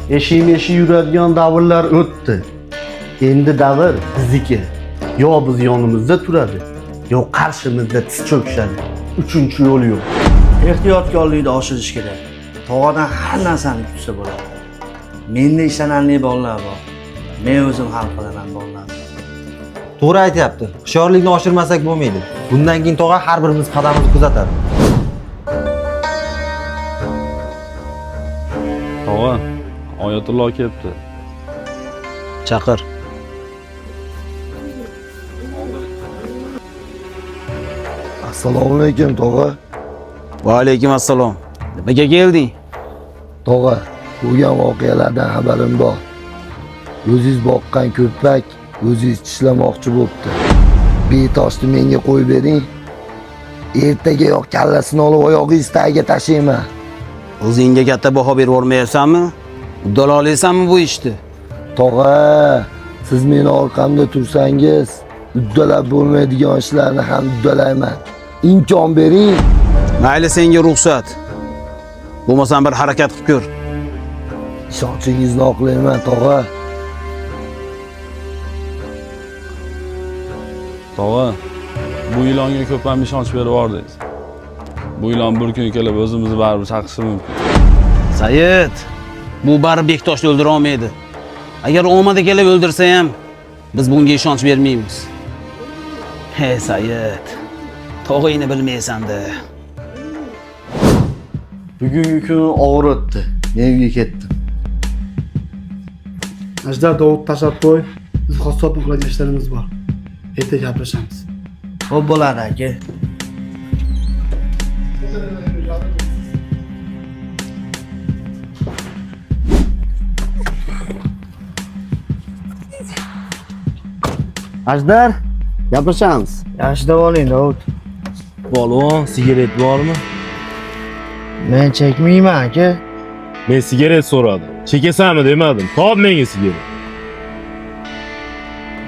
Eşi yuradigan davrlar o'tdi. Endi davr bizniki. Yo biz yonimizda turadi, yo qarshimizda tiz cho'kishadi. Uchinchi yo'l yo'q. Ehtiyotkorlikni oshirish kerak. Tog'adan har narsani kutsa bo'ladi. Menda ishonarli bolalar bor. Men o'zim hal qilaman bolalarni. To'g'ri aytyapti. Hushyorlikni oshirmasak bo'lmaydi. Bundan keyin tog'a har birimiz qadamimizni kuzatadi. Tog'a, Oyatullo kelibdi. Chaqir. Assalomu alaykum tog'a. Va alaykum assalom. Nimaga kelding? Tog'a, bo'lgan voqealardan xabarim bor. O'zingiz boqqan ko'ppak o'zingiz tishlamoqchi bo'pti. Betoshni menga qo'yib bering. Ertagayoq kallasini olib oyog'ingiz tagiga tashlayman. O'zingga katta baho berib o'rmayapsanmi? Uddaloleysanmi bu ishni? Tog'a, siz meni orqamda tursangiz, uddalab bo'lmaydigan ishlarni ham uddalayman. Imkon bering. Mayli senga ruxsat. Bo'lmasam bir harakat qilib ko'r. Ishonchingizni oqlayman tog'a. Tog'a, bu ilonga ko'p ham ishonch berib yubordingiz. Bu ilon bir kun kelib o'zimizni baribir chaqishi mumkin. Sayid, bu baribir Bektoshni o'ldira olmaydi. Agar omada kelib o'ldirsa ham, biz bunga ishonch bermaymiz. Hey Sayid, tog'ingni bilmaysan-da. Bugungi kun og'ir o'tdi. Men uyga ketdim. Ajdar Davud tashlab qo'y. Biz xosot qiladigan ishlarimiz bor. Ertaga gaplashamiz. Xo'p bo'ladi aka. Ajdar, gaplashamiz. Yaxshi davolang Davud. Polvon, sigaret bormi? Men chekmayman aka. Men sigaret so'radim. Chekasanmi demadim. Top menga sigaret.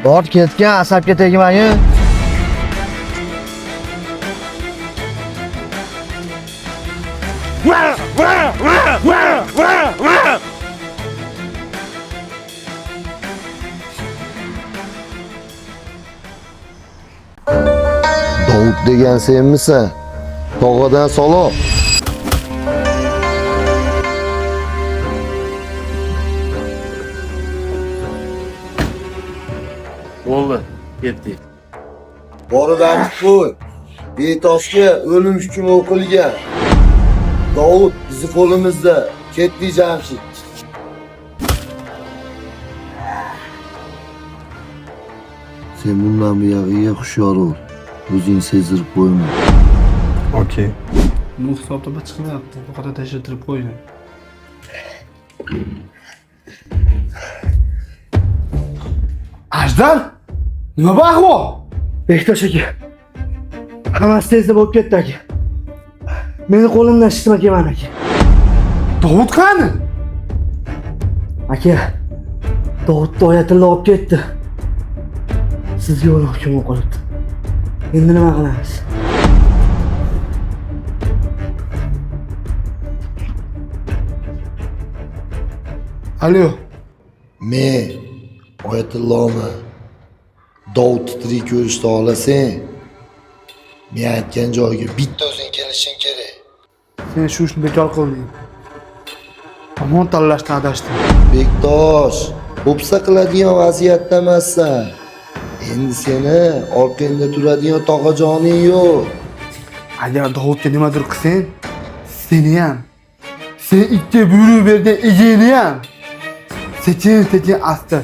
Bor ketgan asabga tegmang-ku. Davud degan senmisan? Tog'adan salom. Bo'ldi, ketdik. Borib aytib qo'y. Betoshga o'lim hukmi o'qilgan. Davud bizni qo'limizda. Ketdi Jamshid. Sen bundan buyog'iga hushyor bo'l. O'zing sezdirib qo'yma. Okey. Bu hisobda chiqmayapti. Bu qadar tashirtirib qo'ying. Ajdar! Nima bu ahvol? Bektosh aka. Hammasi tezda bo'lib ketdi aka. Meni qo'limdan ishtima kelmadi aka. Davud qani? Aka, Davudni Oyatullo olib ketdi. Sizga o'lim hukmi o'qilibdi. Endi nima qilamiz? Alo. Men Oyatulloman. Davud tirik ko'rishni xohlasang, men aytgan joyga bitta o'zing kelishing kerak. Sen shu ishni bekor qilding. Tomon tanlashdan adashding. Bektosh, bo'psa qiladigan vaziyatda emassan. Endi seni orqangda turadigan tog'ajoning yo'q. Agar Davudga nimadir qilsang, seni ham, sen ikki buyruq bergan egangni ham sekin asta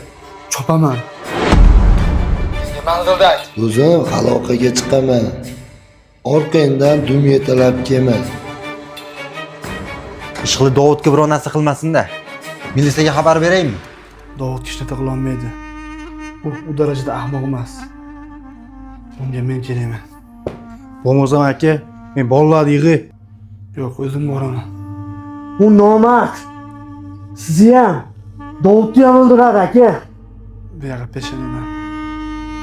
chopaman. O'zim aloqaga chiqaman. Orqangdan dum yetalab kelma. Ishqili Davudga biror narsa qilmasin-da. Militsiyaga xabar beraymi? Davud ishlata qilolmaydi. U darajada ahmoq emas. Unga men kerakman. Bo'lmasam aka, men bolalarni yig'i. Yo'q, o'zim boraman. Bu nomard. Sizni ham, Davudni ham o'ldiradi aka. Bu yoqqa peshanayman.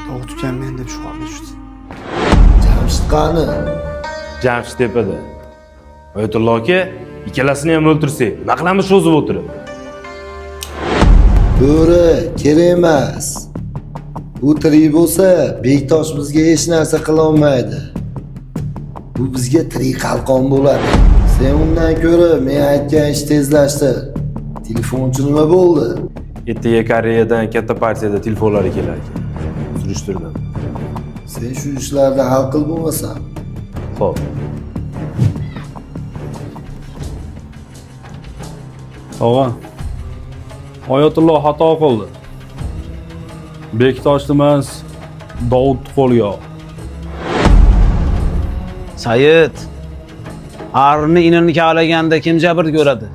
Davud ukam men deb shu holga tushdi. Jamshid qani? Jamshid tepada. Oyatullo aka, ikkalasini ham o'ltirsak, nima qilamiz shu o'zib o'tirib? Bo'ri kerak emas. Bu tirik bo'lsa, Bektosh bizga hech narsa qila olmaydi. Bu bizga tirik qalqon bo'ladi. Sen undan ko'ra men aytgan ish tezlashtir. Telefonchi nima bo'ldi? Ertaga Koreyadan katta partiyada telefonlari kelar ekan. Surishtirdim. Sen shu ishlarni hal qil bo'lmasan. Xo'p. Tog'a, Oyatullo xato qildi. Bektoshni emas, Davudni qo'lga ol. Said, arini inini kavlaganda kim jabr ko'radi?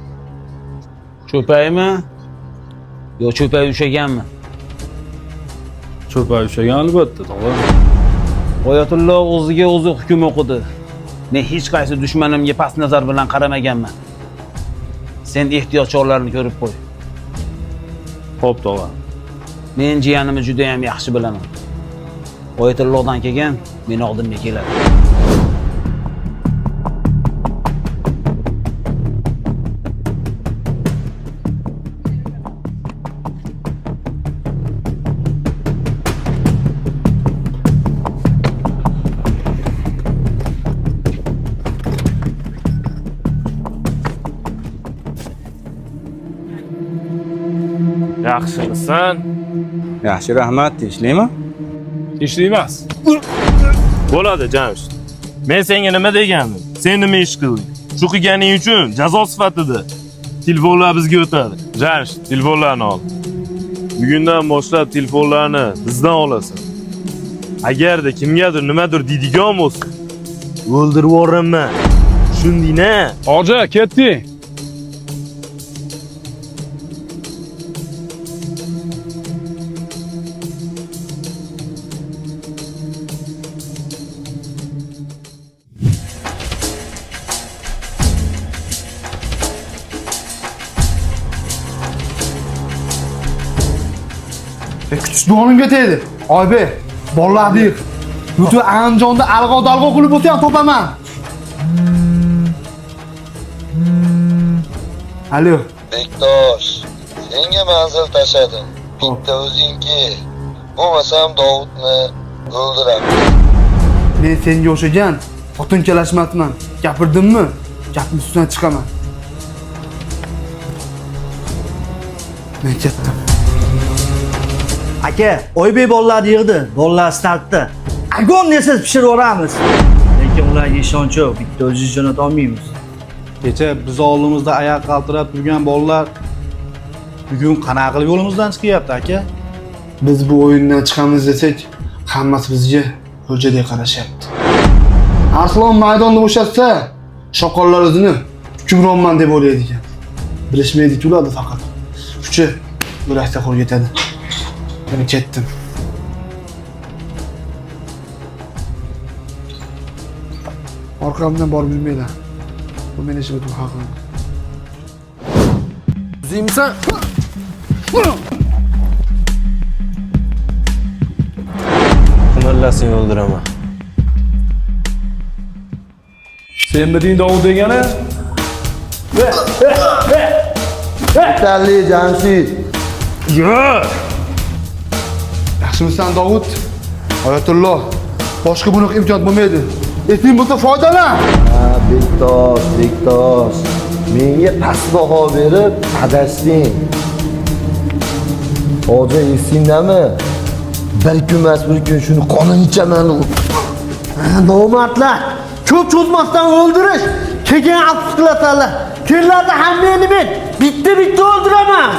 Cho'paymi? Yo cho'pay ushaganmi? Cho'pay ushagan albatta, tog'a. Oyatullo o'ziga o'zi hukm o'qidi. Men hech qaysi dushmanimga past nazar bilan qaramaganman. Sen ehtiyot choralarini ko'rib qo'y. Xo'p, tog'a. Men jiyanimni juda ham yaxshi bilaman. Oyatullohdan kelgan meni oldimga keladi. Yaxshimisan? Yaxshi, rahmat. Tinchlikmi? Tinchlik emas. Bo'ladi, Jamshid. Men senga nima degandim? Sen nima ish qilding? Shu qilganing uchun jazo sifatida telefonlar bizga o'tadi. Jamshid, telefonlarni ol. Bugundan boshlab telefonlarni bizdan olasan. Agarda kimgadir nimadir deydigan bo'lsa, o'ldirib yuboraman. Tushundingmi? Hoji, ketdik. Kutish duonimga tegdi. Oybek, bolalar deyik. Butun Andijonda alg'o-dalg'o qilib bo'lsa ham topaman. Alo. Bektosh, senga manzil tashladim. Bitta o'zingki. Bo'lmasam Davudni o'ldiraman. Men senga o'xshagan xotin kalashmatman. Gapirdimmi? Gapni ustidan chiqaman. Men ketdim. Aka, Oybek bolalarni yig'di. Bolalar startda. Agon desiz pishirib yuboramiz. Lekin ularga ishonch yo'q. Bitta o'zingiz jo'nata olmaymiz. Kecha biz oldimizda oyoq qaltirab turgan bolalar bugun qanaqa qilib yo'limizdan chiqyapti, aka? Biz bu o'yindan chiqamiz desak, hammasi bizga xo'jadek qarashyapti. Arslon maydonni bo'shatsa, shoqollar o'zini hukmronman deb o'ylaydi ekan. Bilishmaydi-ku ularni faqat. Kuchi yurakda qo'l yetadi. Men ketdim. Orqamdan borib yurmaylar. Bu meni ishim uchun haqli. O'zingmisan? Qimirlasang o'ldiraman. Sen miding Davud degani? Talli Jamshid. Yo'q. Yaxshimisan Davud? Oyatullo, boshqa bunaqa imkoniyat bo'lmaydi. Esing bo'lsa foydalan. Bektosh. Menga past baho berib adashding. Hozir esingdami? Bir kun emas, bir kun shuni qonun ichaman. Nomardlar, ko'p cho'zmasdan o'ldirish, keyin afsus qilasanlar. Kenlarda hammani men bitta o'ldiraman.